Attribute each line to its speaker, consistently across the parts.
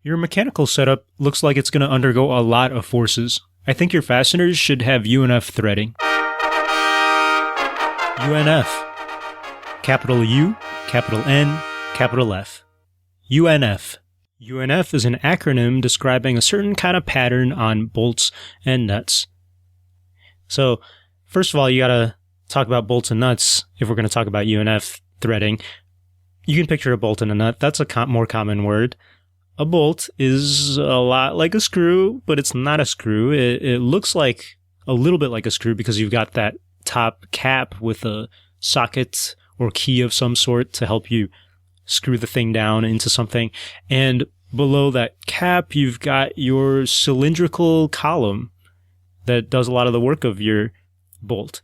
Speaker 1: Your mechanical setup looks like it's going to undergo a lot of forces. I think your fasteners should have UNF threading. UNF. Capital U, capital N, capital F. UNF. UNF is an acronym describing a certain kind of pattern on bolts and nuts. So, first of all, you gotta talk about bolts and nuts if we're going to talk about UNF threading. You can picture a bolt and a nut. That's a more common word. A bolt is a lot like a screw, but it's not a screw. It looks like a little bit like a screw because you've got that top cap with a socket or key of some sort to help you screw the thing down into something. And below that cap, you've got your cylindrical column that does a lot of the work of your bolt.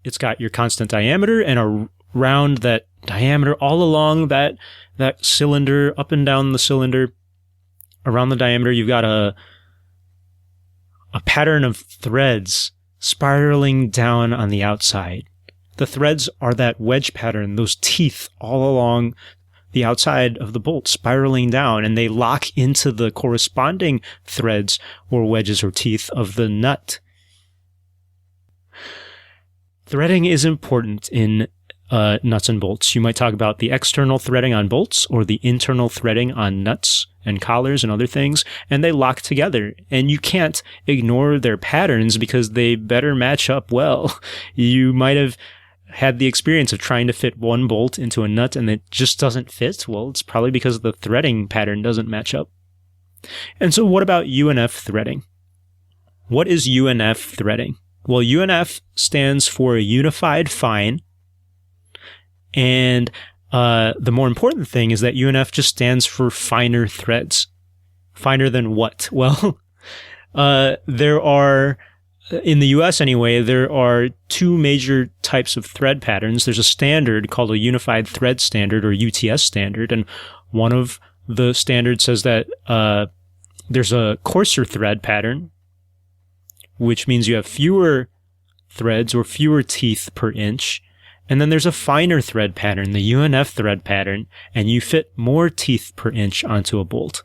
Speaker 1: It's got your constant diameter and around that diameter all along that cylinder, up and down the cylinder. Around the diameter, you've got a pattern of threads spiraling down on the outside. The threads are that wedge pattern, those teeth all along the outside of the bolt spiraling down, and they lock into the corresponding threads or wedges or teeth of the nut. Threading is important in nuts and bolts. You might talk about the external threading on bolts or the internal threading on nuts and collars and other things, and they lock together. And you can't ignore their patterns because they better match up well. You might have had the experience of trying to fit one bolt into a nut and it just doesn't fit. Well, it's probably because the threading pattern doesn't match up. And so what about UNF threading? What is UNF threading? Well, UNF stands for Unified Fine. And the more important thing is that UNF just stands for finer threads. Finer than what? Well, there are, in the US anyway, there are two major types of thread patterns. There's a standard called a Unified Thread Standard or UTS standard. And one of the standards says that there's a coarser thread pattern, which means you have fewer threads or fewer teeth per inch. And then there's a finer thread pattern, the UNF thread pattern, and you fit more teeth per inch onto a bolt.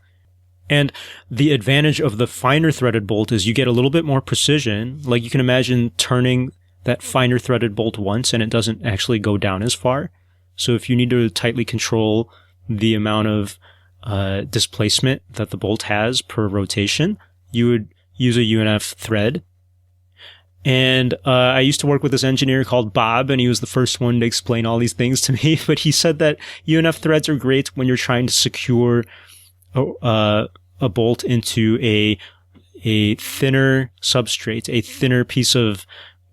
Speaker 1: And the advantage of the finer threaded bolt is you get a little bit more precision. Like you can imagine turning that finer threaded bolt once and it doesn't actually go down as far. So if you need to tightly control the amount of displacement that the bolt has per rotation, you would use a UNF thread. And I used to work with this engineer called Bob, and he was the first one to explain all these things to me. But he said that UNF threads are great when you're trying to secure a bolt into a thinner substrate, a thinner piece of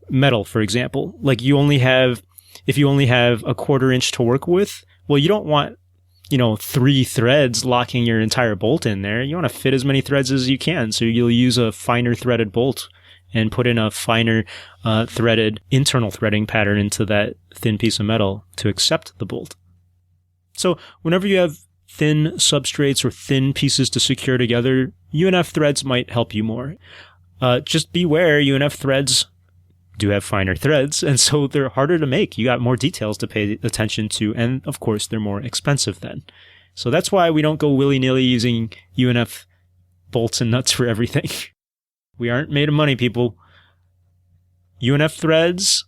Speaker 1: metal, for example. Like if you only have a 1/4 inch to work with, well, you don't want 3 threads locking your entire bolt in there. You want to fit as many threads as you can. So you'll use a finer threaded bolt and put in a finer threaded internal threading pattern into that thin piece of metal to accept the bolt. So whenever you have thin substrates or thin pieces to secure together, UNF threads might help you more. Just beware, UNF threads do have finer threads, and so they're harder to make. You got more details to pay attention to, and of course they're more expensive then. So that's why we don't go willy-nilly using UNF bolts and nuts for everything. We aren't made of money, people. UNF threads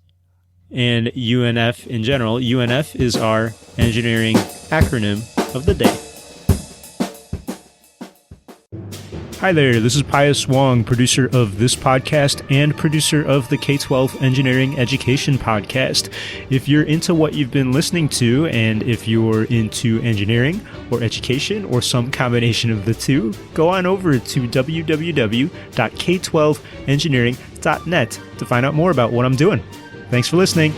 Speaker 1: and UNF in general. UNF is our engineering acronym of the day. Hi there, this is Pius Wong, producer of this podcast and producer of the K-12 Engineering Education Podcast. If you're into what you've been listening to, and if you're into engineering or education or some combination of the two, go on over to www.k12engineering.net to find out more about what I'm doing. Thanks for listening.